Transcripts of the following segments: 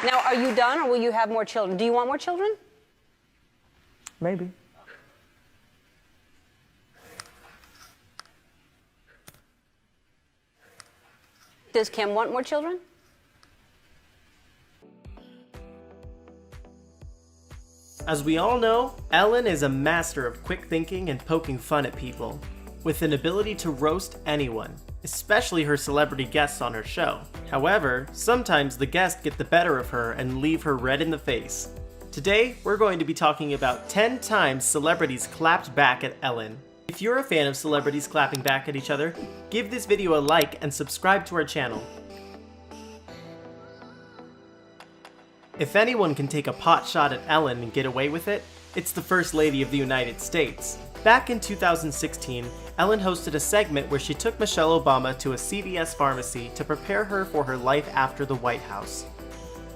Now, are you done, or will you have more children? Do you want more children? Maybe. Does Kim want more children? As we all know, Ellen is a master of quick thinking and poking fun at people, with an ability to roast anyone, especially her celebrity guests on her show. However, sometimes the guests get the better of her and leave her red in the face. Today, we're going to be talking about 10 times celebrities clapped back at Ellen. If you're a fan of celebrities clapping back at each other, give this video a like and subscribe to our channel. If anyone can take a pot shot at Ellen and get away with it, it's the First Lady of the United States. Back in 2016, Ellen hosted a segment where she took Michelle Obama to a CVS pharmacy to prepare her for her life after the White House.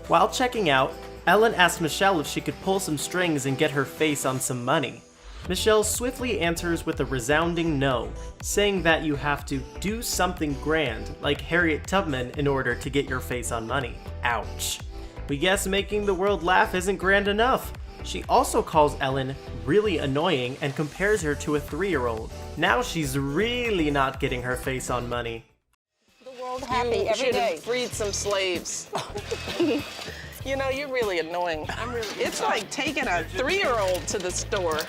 While checking out, Ellen asked Michelle if she could pull some strings and get her face on some money. Michelle swiftly answers with a resounding no, saying that you have to do something grand, like Harriet Tubman, in order to get your face on money. Ouch. We guess making the world laugh isn't grand enough. She also calls Ellen really annoying and compares her to a 3-year-old. Now she's really not getting her face on money. The world happy every should day. have freed some slaves. You know, you're really annoying. It's like taking a 3-year-old to the store.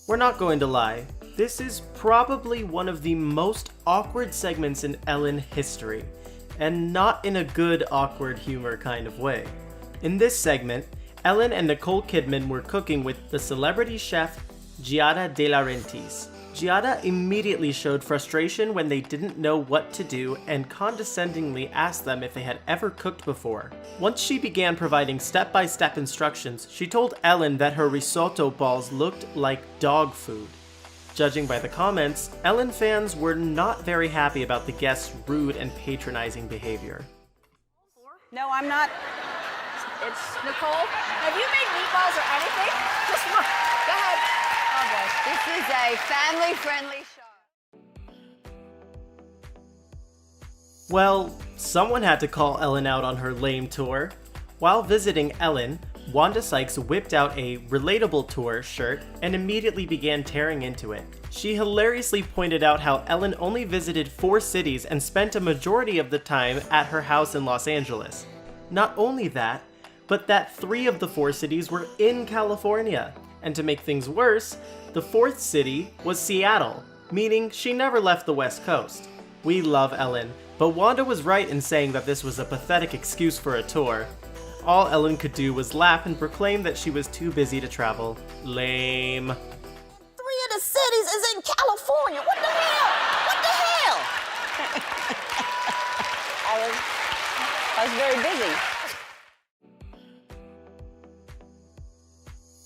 We're not going to lie. This is probably one of the most awkward segments in Ellen history. And not in a good awkward humor kind of way. In this segment, Ellen and Nicole Kidman were cooking with the celebrity chef Giada De Laurentiis. Giada immediately showed frustration when they didn't know what to do and condescendingly asked them if they had ever cooked before. Once she began providing step-by-step instructions, she told Ellen that her risotto balls looked like dog food. Judging by the comments, Ellen fans were not very happy about the guests' rude and patronizing behavior. No, I'm not. It's Nicole. Have you made meatballs or anything? Just look. Go ahead. Oh boy, this is a family-friendly show. Well, someone had to call Ellen out on her lame tour. While visiting Ellen, Wanda Sykes whipped out a Relatable Tour shirt and immediately began tearing into it. She hilariously pointed out how Ellen only visited 4 cities and spent a majority of the time at her house in Los Angeles. Not only that, but that 3 of the 4 cities were in California. And to make things worse, the 4th city was Seattle, meaning she never left the West Coast. We love Ellen, but Wanda was right in saying that this was a pathetic excuse for a tour. All Ellen could do was laugh and proclaim that she was too busy to travel. Lame. 3 of the cities is in California. What the hell? What the hell? I was very busy.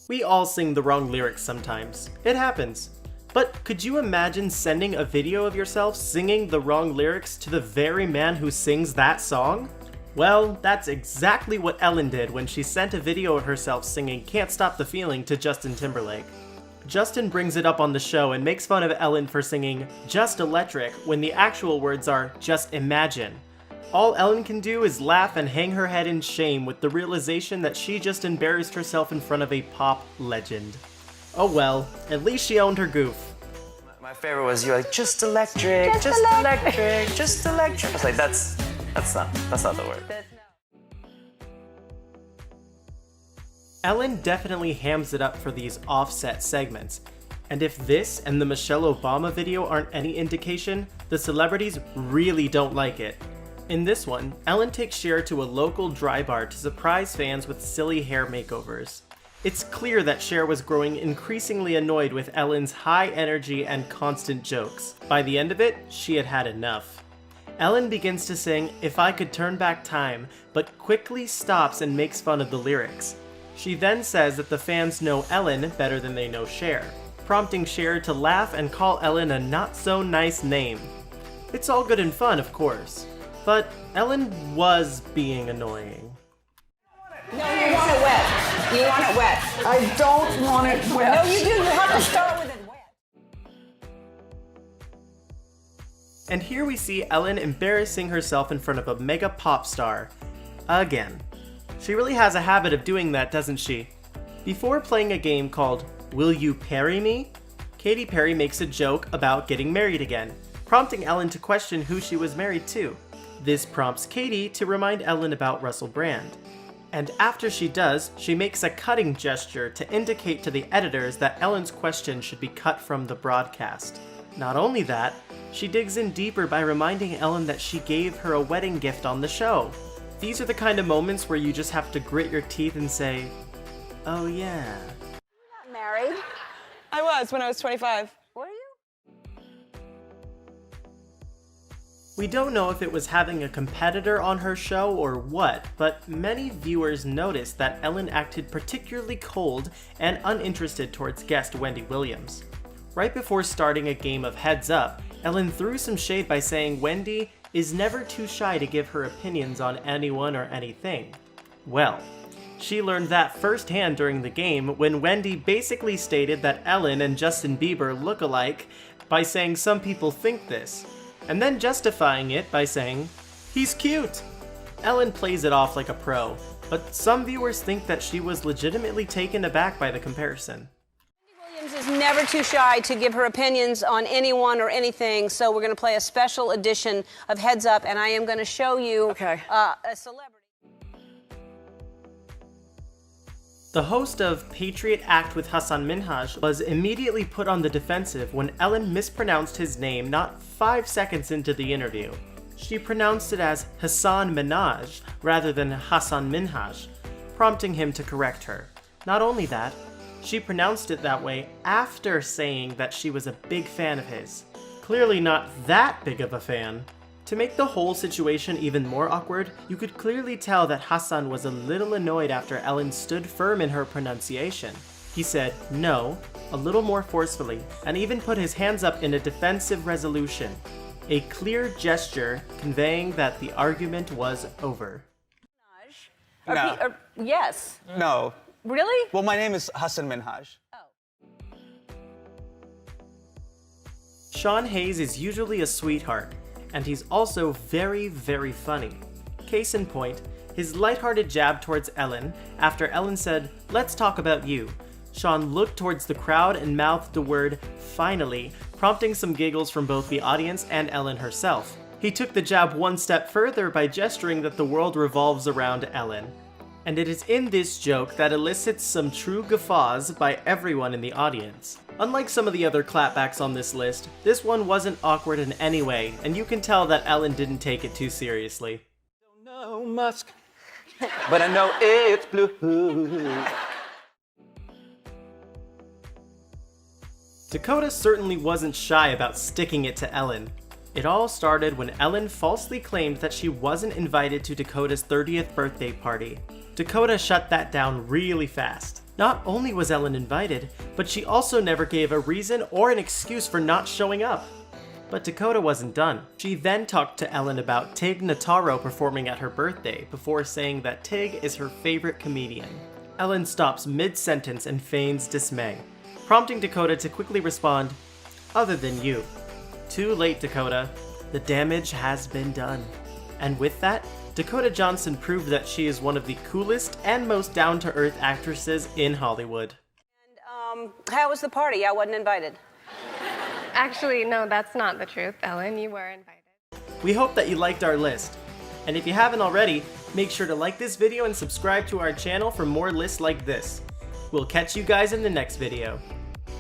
We all sing the wrong lyrics sometimes. It happens. But could you imagine sending a video of yourself singing the wrong lyrics to the very man who sings that song? Well, that's exactly what Ellen did when she sent a video of herself singing Can't Stop the Feeling to Justin Timberlake. Justin brings it up on the show and makes fun of Ellen for singing Just Electric when the actual words are Just Imagine. All Ellen can do is laugh and hang her head in shame with the realization that she just embarrassed herself in front of a pop legend. Oh well, at least she owned her goof. My favorite was you're like, just electric, just electric, just electric. I was like, that's not the word. Ellen definitely hams it up for these offset segments. And if this and the Michelle Obama video aren't any indication, the celebrities really don't like it. In this one, Ellen takes Cher to a local dry bar to surprise fans with silly hair makeovers. It's clear that Cher was growing increasingly annoyed with Ellen's high energy and constant jokes. By the end of it, she had had enough. Ellen begins to sing If I Could Turn Back Time, but quickly stops and makes fun of the lyrics. She then says that the fans know Ellen better than they know Cher, prompting Cher to laugh and call Ellen a not-so-nice name. It's all good and fun, of course, but Ellen was being annoying. No, you want it wet. You want it wet. I don't want it wet. No, you do. You have to start with it wet. And here we see Ellen embarrassing herself in front of a mega pop star. Again. She really has a habit of doing that, doesn't she? Before playing a game called Will You Parry Me?, Katy Perry makes a joke about getting married again, prompting Ellen to question who she was married to. This prompts Katy to remind Ellen about Russell Brand. And after she does, she makes a cutting gesture to indicate to the editors that Ellen's question should be cut from the broadcast. Not only that, she digs in deeper by reminding Ellen that she gave her a wedding gift on the show. These are the kind of moments where you just have to grit your teeth and say, oh yeah. Not married. I was when I was 25. Were you? We don't know if it was having a competitor on her show or what, but many viewers noticed that Ellen acted particularly cold and uninterested towards guest Wendy Williams. Right before starting a game of Heads Up, Ellen threw some shade by saying Wendy is never too shy to give her opinions on anyone or anything. Well, she learned that firsthand during the game when Wendy basically stated that Ellen and Justin Bieber look alike by saying some people think this, and then justifying it by saying, he's cute! Ellen plays it off like a pro, but some viewers think that she was legitimately taken aback by the comparison. Williams is never too shy to give her opinions on anyone or anything, so we're going to play a special edition of Heads Up, and I am going to show you a celebrity. The host of Patriot Act with Hassan Minhaj was immediately put on the defensive when Ellen mispronounced his name not 5 seconds into the interview. She pronounced it as Hassan Minhaj rather than Hassan Minhaj, prompting him to correct her. Not only that, she pronounced it that way after saying that she was a big fan of his. Clearly not that big of a fan. To make the whole situation even more awkward, you could clearly tell that Hassan was a little annoyed after Ellen stood firm in her pronunciation. He said no, a little more forcefully, and even put his hands up in a defensive resolution. A clear gesture conveying that the argument was over. No. Yes. No. Really? Well, my name is Hassan Minhaj. Sean Hayes is usually a sweetheart, and he's also very, very funny. Case in point, his lighthearted jab towards Ellen after Ellen said, "Let's talk about you." Sean looked towards the crowd and mouthed the word "finally," prompting some giggles from both the audience and Ellen herself. He took the jab one step further by gesturing that the world revolves around Ellen. And it is in this joke that elicits some true guffaws by everyone in the audience. Unlike some of the other clapbacks on this list, this one wasn't awkward in any way, and you can tell that Ellen didn't take it too seriously. Don't know much, but I know it's blue. Dakota certainly wasn't shy about sticking it to Ellen. It all started when Ellen falsely claimed that she wasn't invited to Dakota's 30th birthday party. Dakota shut that down really fast. Not only was Ellen invited, but she also never gave a reason or an excuse for not showing up. But Dakota wasn't done. She then talked to Ellen about Tig Notaro performing at her birthday before saying that Tig is her favorite comedian. Ellen stops mid-sentence and feigns dismay, prompting Dakota to quickly respond, "Other than you." Too late, Dakota. The damage has been done. And with that, Dakota Johnson proved that she is one of the coolest and most down-to-earth actresses in Hollywood. And how was the party? I wasn't invited. Actually, no, that's not the truth, Ellen. You were invited. We hope that you liked our list. And if you haven't already, make sure to like this video and subscribe to our channel for more lists like this. We'll catch you guys in the next video.